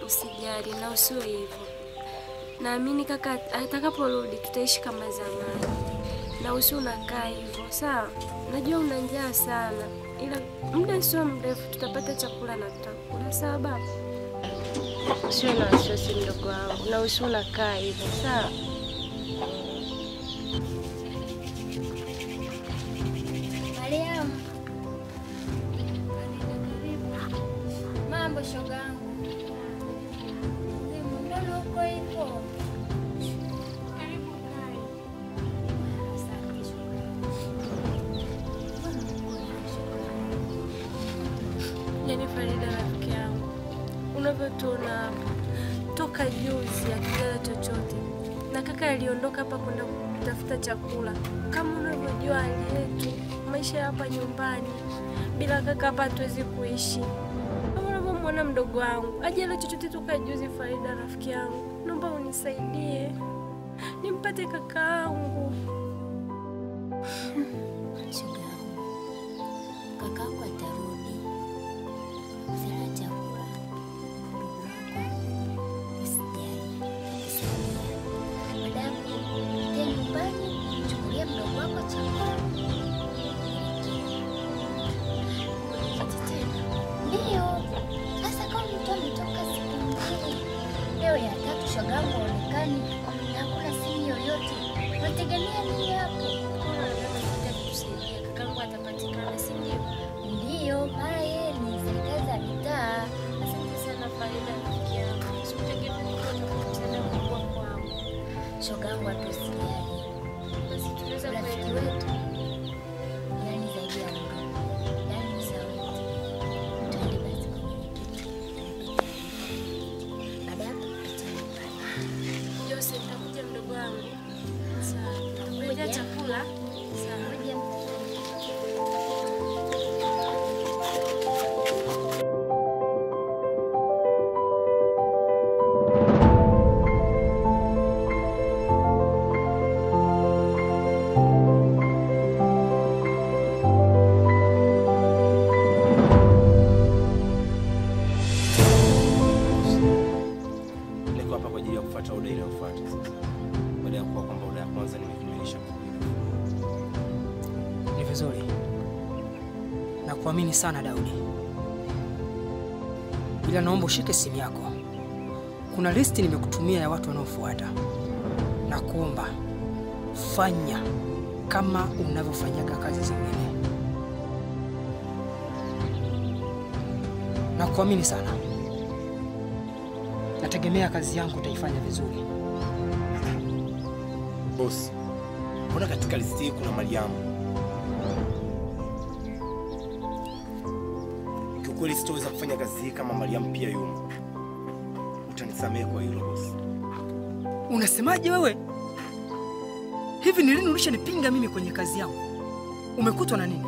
Usijali na usiwe hivyo. Naamini kaka atakaporudi tutaishi kama zamani. Na usiwe unakaa hivyo, sawa? Najua una njaa sana. Ila muda sio mrefu tutapata chakula na tutakula, sawa baba? Sio na wasiwasi mdogo wangu. Na usiwe unakaa hivyo, sawa? Mariam. Mambo shogangu. Mbona uko hivyo? Karibu kai. Asante shogangu. Yaani Farida rafiki yangu, unavyotuona hapa toka juzi akijala chochote, na kaka aliondoka hapa kwenda kutafuta chakula. Kama unavyojua hali yetu, maisha hapa nyumbani, bila kaka hapa hatuwezi kuishi. Kama unavyomwona mdogo wangu ajala chochote toka juzi. Farida rafiki yangu, naomba unisaidie nimpate kaka yangu. Kakaangu atarudi. Sina chakula. Usijali. Madam, ndio nyumbani, chukulia mdogo wako chakula. Ndio. Sasa kama mtu ametoka siku mbili, leo ya tatu shogangu haonekani na hakuna simu yoyote. Unategemea nini hapo? Kakaangu atapatikana, si ndio? Ndio, mara yeye ni serikali za mitaa. Asante sana Farida rafiki yangu. Sikutegemea ningekuwa msaada mkubwa kwangu. Shogangu atusijali. Basi tunaweza Rafiki kuelewa. wetu yani zaidi ya ndugu, yani ni sauti. Twende basi kwenye kitu. Baada ya hapo tutapata. Jose, nitakuja mdogo wangu. Sawa. Ngoja chakula. Sawa. Ngoja Niko hapa kwa ajili ya kufuata oda ile inayofuata sasa. Baada ya kuwa kwamba oda ya kwanza nimekamilisha. Ni vizuri. Na kuamini sana Daudi. Ila naomba ushike simu yako. Kuna listi nimekutumia ya watu wanaofuata. Na kuomba fanya kama unavyofanyaga kazi zingine. Na kuamini sana. Nategemea kazi yangu utaifanya vizuri. Boss, mbona katika listi hii kuna Mariamu? Kiukweli sitoweza kufanya kazi hii kama Mariamu pia yumo. Utanisamehe kwa hilo boss. Unasemaje wewe? Hivi ni lini ulishanipinga mimi kwenye kazi yangu? Umekutwa na nini?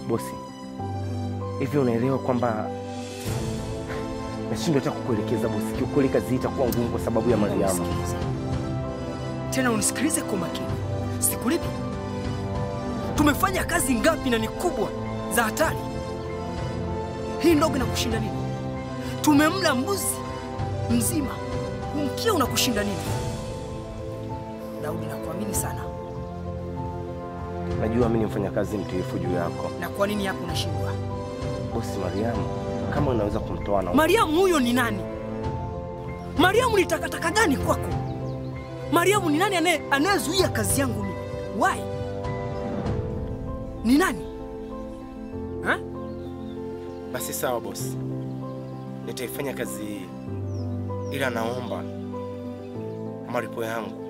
Bosi, hivi unaelewa kwamba nashindwa hata kukuelekeza bosi. Kiukweli kazi hii itakuwa ngumu kwa sababu ya Mariamu. Tena unisikilize kwa makini. Sikulipi. Tumefanya kazi ngapi na ni kubwa za hatari. Hii ndogo inakushinda nini? Tumemla mbuzi mzima. Mkia unakushinda nini? Daudi, nakuamini sana. Najua mimi ni mfanyakazi mtiifu juu yako. Na kwa nini hapo unashindwa? Bosi, Mariamu kama unaweza kumtoa na Mariamu huyo ni nani? Mariamu ni takataka gani kwako? Mariamu ni nani anayezuia kazi yangu mimi? Why? Ni nani? Ha? Basi sawa bosi. Nitaifanya kazi hii. Ila naomba malipo yangu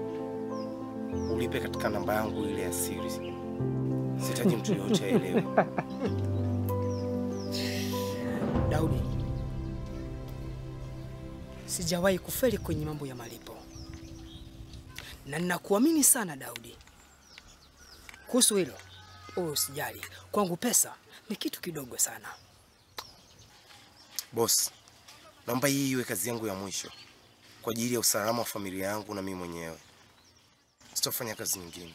ulipe katika namba yangu ile ya siri. Sitaji mtu yote aelewe. Daudi, sijawahi kufeli kwenye mambo ya malipo. Na ninakuamini sana Daudi. Kuhusu hilo, usijali. Kwangu pesa ni kitu kidogo sana. Boss, naomba hii iwe kazi yangu ya mwisho kwa ajili ya usalama wa familia yangu na mimi mwenyewe. Sitofanya kazi nyingine.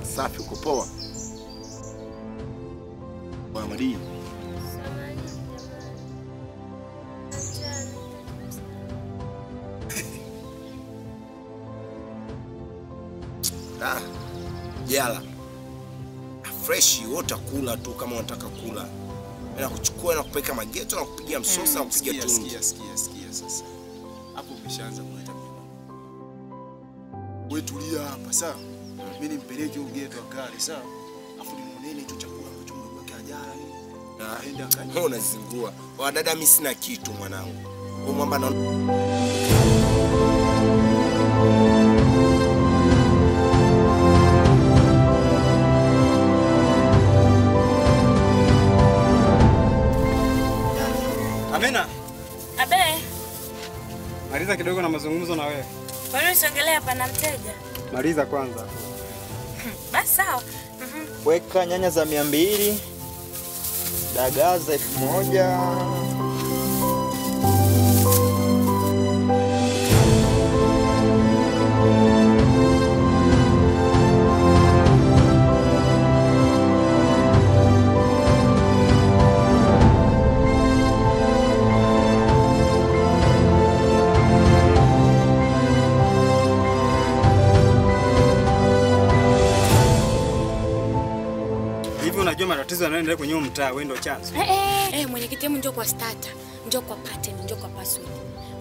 Safi, uko poa? Bwana Madi. Jala. Fresh wote kula tu kama unataka kula. Na kuchukua na kupeka mageto na kupigia msosa na kupigia tungi. Sikia sasa. Hapo umeshaanza kuleta mimi. Wewe tulia hapa sawa? Mimi nimpeleke ugeto akali sawa? Afu nimoneni tu chakula ambacho mmekuwekea jana nini? Na aende akani. Unazingua. Wadada mimi sina kitu mwanangu. Wewe mwamba na Amina. Abe, Maliza kidogo na mazungumzo na wewe. kwa nini usiongelea hapa na mteja? Maliza kwanza. Basi sawa. Weka nyanya za 200, dagaa za 1000. Unajua matatizo yanayoendelea kwenye mtaa, wewe ndio chanzo. Mwenyekiti, hebu njoo kwa starter, njoo kwa pattern, njoo kwa password.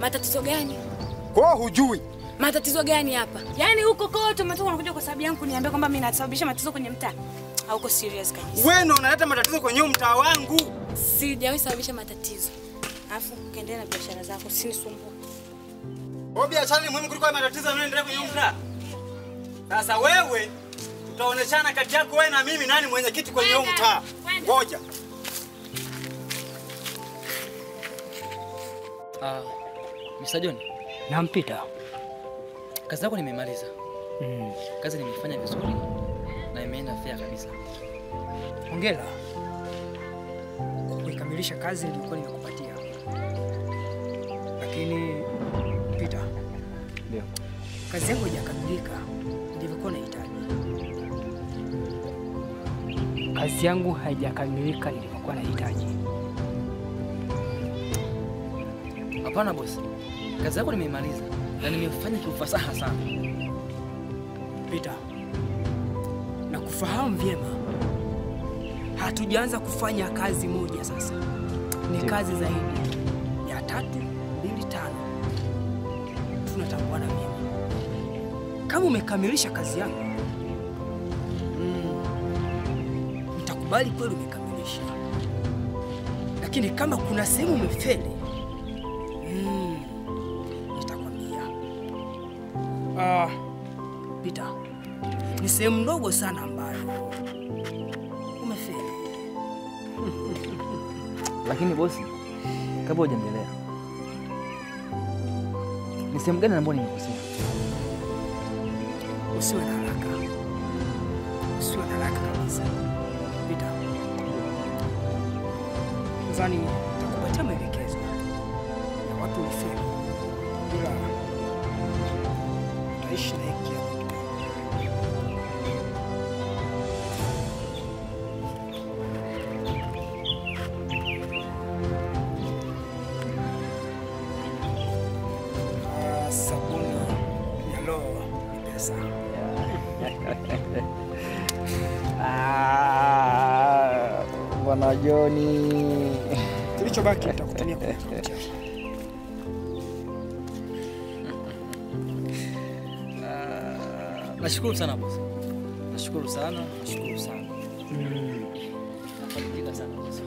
Matatizo gani? Kwa hujui. Matatizo gani hapa? Yaani huko kote umetoka unakuja kwa sababu yangu kuniambia kwamba mimi nasababisha matatizo kwenye mtaa. Hauko serious kabisa. Wewe ndio unaleta matatizo kwenye mtaa wangu. Sijawahi sababisha matatizo. Alafu ukaendelea na biashara zako, usinisumbue. Wewe biashara ni muhimu kuliko matatizo yanayoendelea kwenye mtaa. Sasa wewe tutaoneshana kati yako wewe na mimi nani mwenyekiti kwenye huu mtaa. Ngoja. Mr. John. Nampita. Kazi yako nimemaliza. Kazi nimefanya vizuri na imeenda fair kabisa. Hongera. Kwa kuikamilisha kazi nilikuwa nimekupatia. Lakini Peter. Ndio. Kazi yangu haijakamilika nilivyokuwa nahitaji. Kazi yangu haijakamilika nilivyokuwa nahitaji. Hapana boss. Kazi yako nimemaliza na nimefanya kiufasaha sana. Peter. Na kufahamu vyema. Hatujaanza kufanya kazi moja sasa. Ni kazi zaidi ya 3, 2, 5. Tunatambuana vyema. Kama umekamilisha kazi yangu, nitakubali kweli umekamilisha. Lakini kama kuna sehemu umefeli, nitakwambia. Peter, ni sehemu ndogo sana ambayo umefeli. Lakini bosi, kabla hujaendelea, ni sehemu gani ambayo nimekosea? Usiwe na haraka. Usiwe na haraka kabisa. Peter. Nadhani nitakupatia maelekezo ya watu ulifeli. Ila utaishi na hiki hapo. Sabuni ya roho ni pesa. Bwana Joni. Kilichobaki nitakutania kwa mchana. Nashukuru sana boss. Nashukuru sana. Nafarijika sana boss.